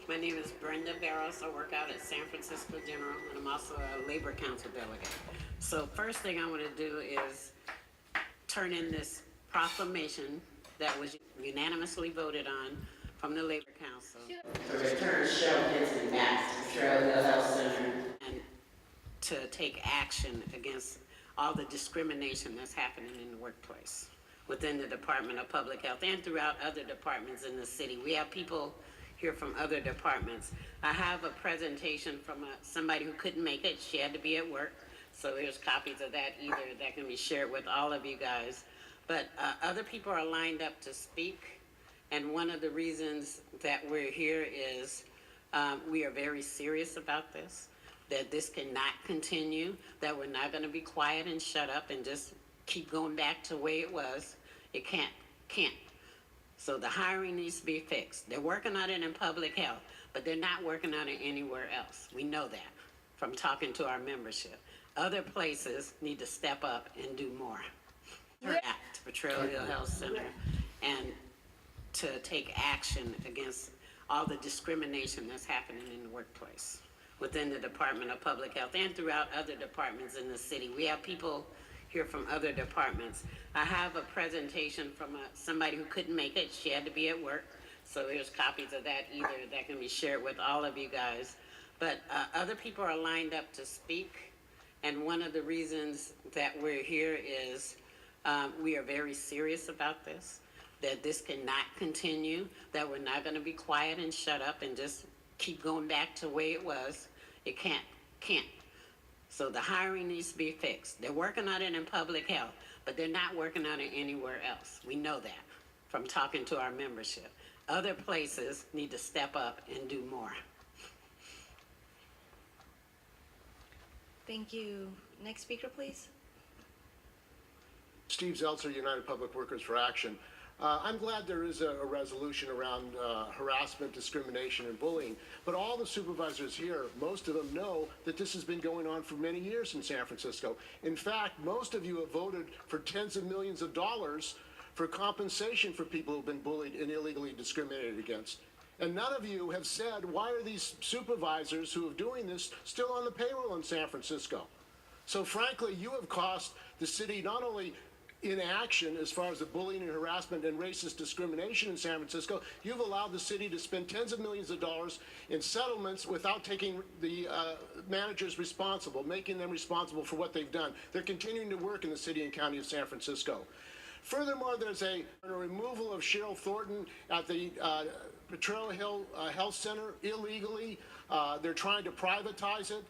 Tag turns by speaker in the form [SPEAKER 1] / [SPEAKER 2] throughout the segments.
[SPEAKER 1] My name is Brenda Barros. I work out at San Francisco General, and I'm also a Labor Council delegate. So first thing I want to do is turn in this proclamation that was unanimously voted on from the Labor Council. To return Cheryl Benson back to Cheryl Health Center and to take action against all the discrimination that's happening in the workplace within the Department of Public Health and throughout other departments in the city. We have people here from other departments. I have a presentation from somebody who couldn't make it. She had to be at work. So there's copies of that either that can be shared with all of you guys. But other people are lined up to speak. And one of the reasons that we're here is we are very serious about this, that this cannot continue, that we're not going to be quiet and shut up and just keep going back to the way it was. It can't. So the hiring needs to be fixed. They're working on it in public health, but they're not working on it anywhere else. We know that from talking to our membership. Other places need to step up and do more. Act for Cheryl Health Center and to take action against all the discrimination that's happening in the workplace within the Department of Public Health and throughout other departments in the city. We have people here from other departments. I have a presentation from somebody who couldn't make it. She had to be at work. So there's copies of that either that can be shared with all of you guys. But other people are lined up to speak. And one of the reasons that we're here is we are very serious about this, that this cannot continue, that we're not going to be quiet and shut up and just keep going back to the way it was. It can't. So the hiring needs to be fixed. They're working on it in public health, but they're not working on it anywhere else. We know that from talking to our membership. Other places need to step up and do more.
[SPEAKER 2] Thank you. Next speaker, please.
[SPEAKER 3] Steve Zeltzer, United Public Workers for Action. I'm glad there is a resolution around harassment, discrimination, and bullying, but all the supervisors here, most of them know that this has been going on for many years in San Francisco. In fact, most of you have voted for tens of millions of dollars for compensation for people who've been bullied and illegally discriminated against. And none of you have said, why are these supervisors who are doing this still on the payroll in San Francisco? So frankly, you have cost the city not only inaction as far as the bullying and harassment and racist discrimination in San Francisco, you've allowed the city to spend tens of millions of dollars in settlements without taking the managers responsible, making them responsible for what they've done. They're continuing to work in the city and county of San Francisco. Furthermore, there's a removal of Cheryl Thornton at the Potrero Hill Health Center illegally. They're trying to privatize it.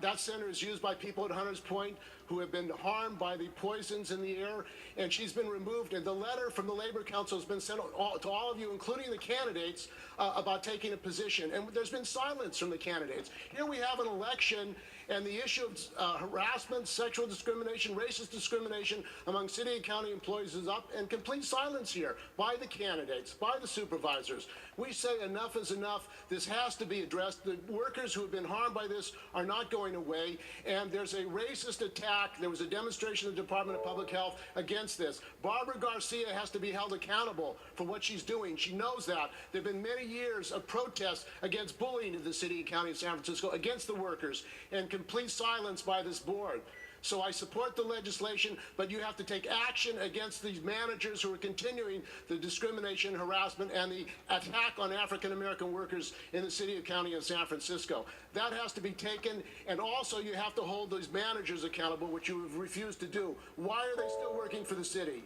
[SPEAKER 3] That center is used by people at Hunters Point who have been harmed by the poisons in the air, and she's been removed. And the letter from the Labor Council has been sent to all of you, including the candidates, about taking a position. And there's been silence from the candidates. Here we have an election, and the issue of harassment, sexual discrimination, racist discrimination among city and county employees is up, and complete silence here by the candidates, by the supervisors. We say enough is enough. This has to be addressed. The workers who have been harmed by this are not going away, and there's a racist attack. There was a demonstration of the Department of Public Health against this. Barbara Garcia has to be held accountable for what she's doing. She knows that. There have been many years of protests against bullying in the city and county of San Francisco, against the workers, and complete silence by this board. So I support the legislation, but you have to take action against these managers who are continuing the discrimination, harassment, and the attack on African-American workers in the city and county of San Francisco. That has to be taken, and also you have to hold those managers accountable, which you have refused to do. Why are they still working for the city?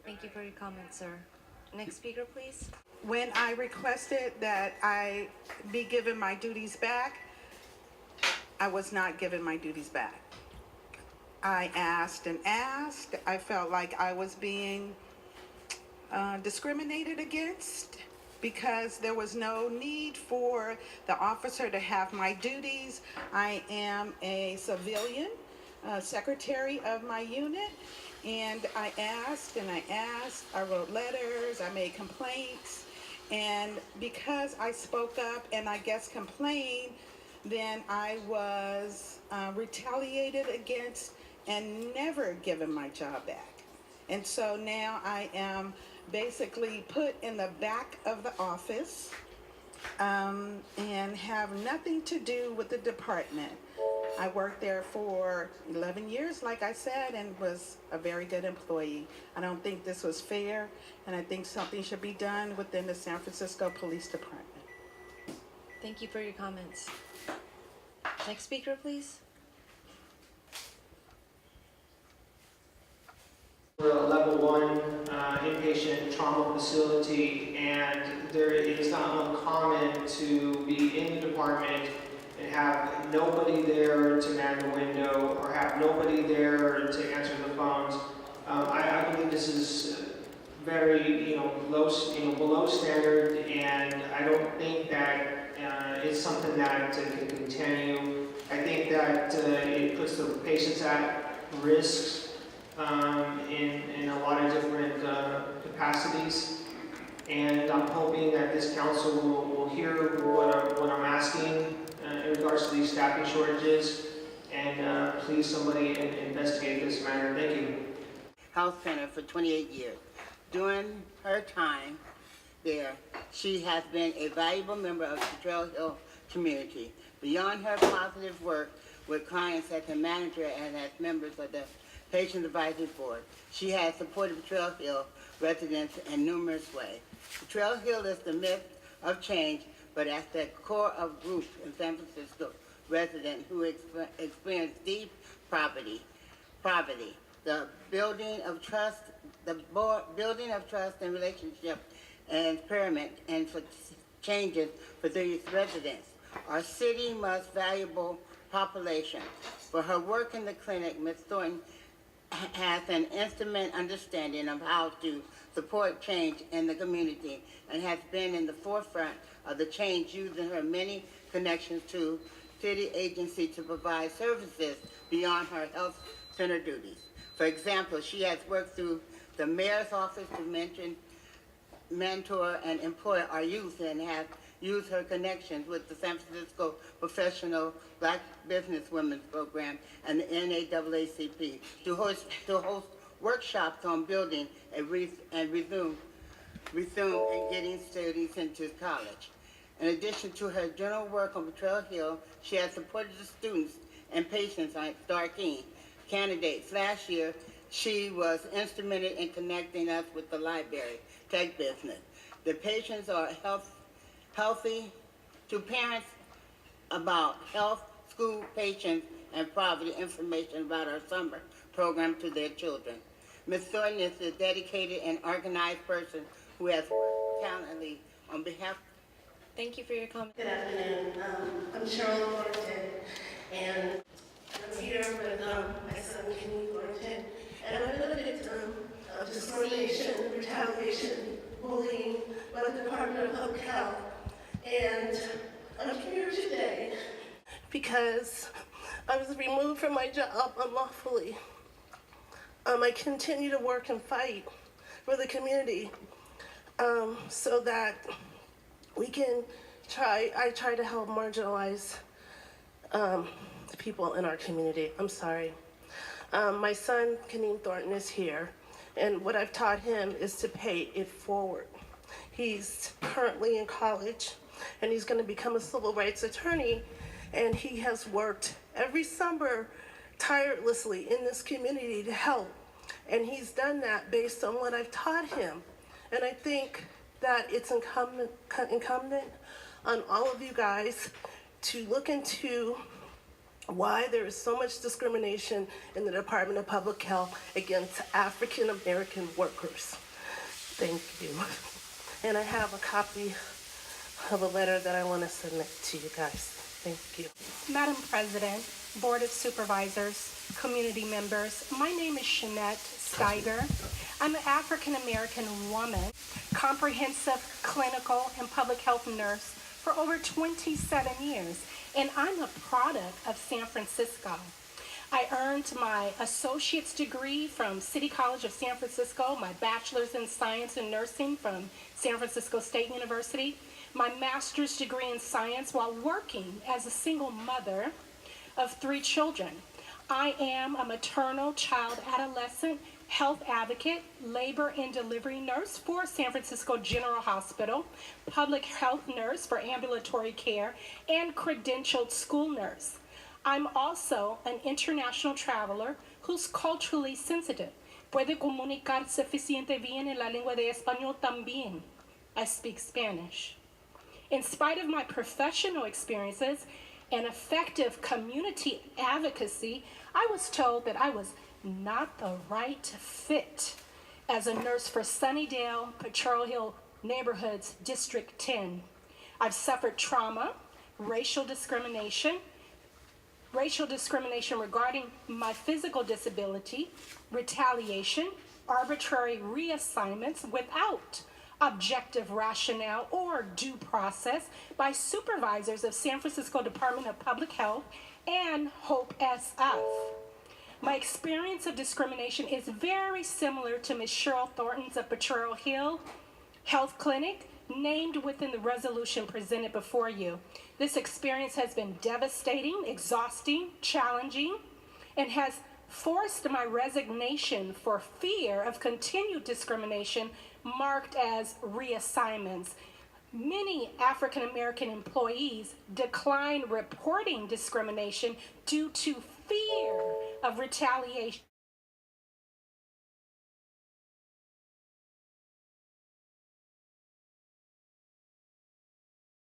[SPEAKER 2] Thank you for your comment, sir. Next speaker, please.
[SPEAKER 4] When I requested that I be given my duties back, I was not given my duties back. I asked and asked. I felt like I was being discriminated against because there was no need for the officer to have my duties. I am a civilian, secretary of my unit, and I asked and I asked. I wrote letters, I made complaints, and because I spoke up and I guess complained, then I was retaliated against and never given my job back. And so now I am basically put in the back of the office and have nothing to do with the department. I worked there for 11 years, like I said, and was a very good employee. I don't think this was fair, and I think something should be done within the San Francisco Police Department.
[SPEAKER 2] Thank you for your comments. Next speaker, please.
[SPEAKER 5] We're a level 1 inpatient trauma facility, and there is not uncommon to be in the department and have nobody there to man the window or have nobody there to answer the phones. I believe this is very, low, below standard, and I don't think that it's something that can continue. I think that it puts the patients at risk in a lot of different capacities, and I'm hoping that this council will hear what I'm asking in regards to these staffing shortages, and please somebody investigate this matter. Thank you.
[SPEAKER 6] Health Center for 28 years. During her time there, she has been a valuable member of the Trail Hill community. Beyond her positive work with clients as a manager and as members of the Patient Advisory Board, she has supported Trail Hill residents in numerous ways. Trail Hill is the myth of change, but at the core of groups in San Francisco residents who experience deep poverty. The building of trust and relationship and experiment and for changes for these residents. Our city's most valuable population. For her work in the clinic, Ms. Thornton has an intimate understanding of how to support change in the community and has been in the forefront of the change using her many connections to city agencies to provide services beyond her health center duties. For example, she has worked through the mayor's office to mentor and employ our youth and has used her connections with the San Francisco Professional Black Business Women's Program and the NAACP to host workshops on building and resume and getting students into college. In addition to her general work on Trail Hill, she has supported the students and patients on Starkey candidates. Last year, she was instrumental in connecting us with the library, tech business. The patients are healthy to parents about health, school, patients, and poverty information about our summer program to their children. Ms. Thornton is a dedicated and organized person who has worked talently on behalf.
[SPEAKER 2] Thank you for your comment.
[SPEAKER 7] Good afternoon. I'm Cheryl Thornton, and I'm here with my son, Kenny Thornton, and I'm a victim of discrimination, retaliation, bullying by the Department of Public Health. And I'm here today because I was removed from my job unlawfully. I continue to work and fight for the community so that we can I try to help marginalize the people in our community. I'm sorry. My son, Kenny Thornton, is here, and what I've taught him is to pay it forward. He's currently in college, and he's going to become a civil rights attorney, and he has worked every summer tirelessly in this community to help, and he's done that based on what I've taught him. And I think that it's incumbent on all of you guys to look into why there is so much discrimination in the Department of Public Health against African American workers. Thank you. And I have a copy of a letter that I want to submit to you guys. Thank you.
[SPEAKER 8] Madam President, Board of Supervisors, community members, my name is Shanette Steiger. I'm an African American woman, comprehensive clinical and public health nurse for over 27 years, and I'm a product of San Francisco. I earned my associate's degree from City College of San Francisco, my bachelor's in science and nursing from San Francisco State University, my master's degree in science while working as a single mother of 3 children. I am a maternal child adolescent health advocate, labor and delivery nurse for San Francisco General Hospital, public health nurse for ambulatory care, and credentialed school nurse. I'm also an international traveler who's culturally sensitive. Puede comunicarse eficiente bien en la lengua de español también. I speak Spanish. In spite of my professional experiences and effective community advocacy, I was told that I was not the right fit as a nurse for Sunnydale, Potrero Hill Neighborhoods, District 10. I've suffered trauma, racial discrimination regarding my physical disability, retaliation, arbitrary reassignments without objective rationale or due process by supervisors of San Francisco Department of Public Health and Hope SF. My experience of discrimination is very similar to Ms. Cheryl Thornton's of Potrero Hill Health Clinic, named within the resolution presented before you. This experience has been devastating, exhausting, challenging, and has forced my resignation for fear of continued discrimination marked as reassignments. Many African American employees decline reporting discrimination due to fear of retaliation.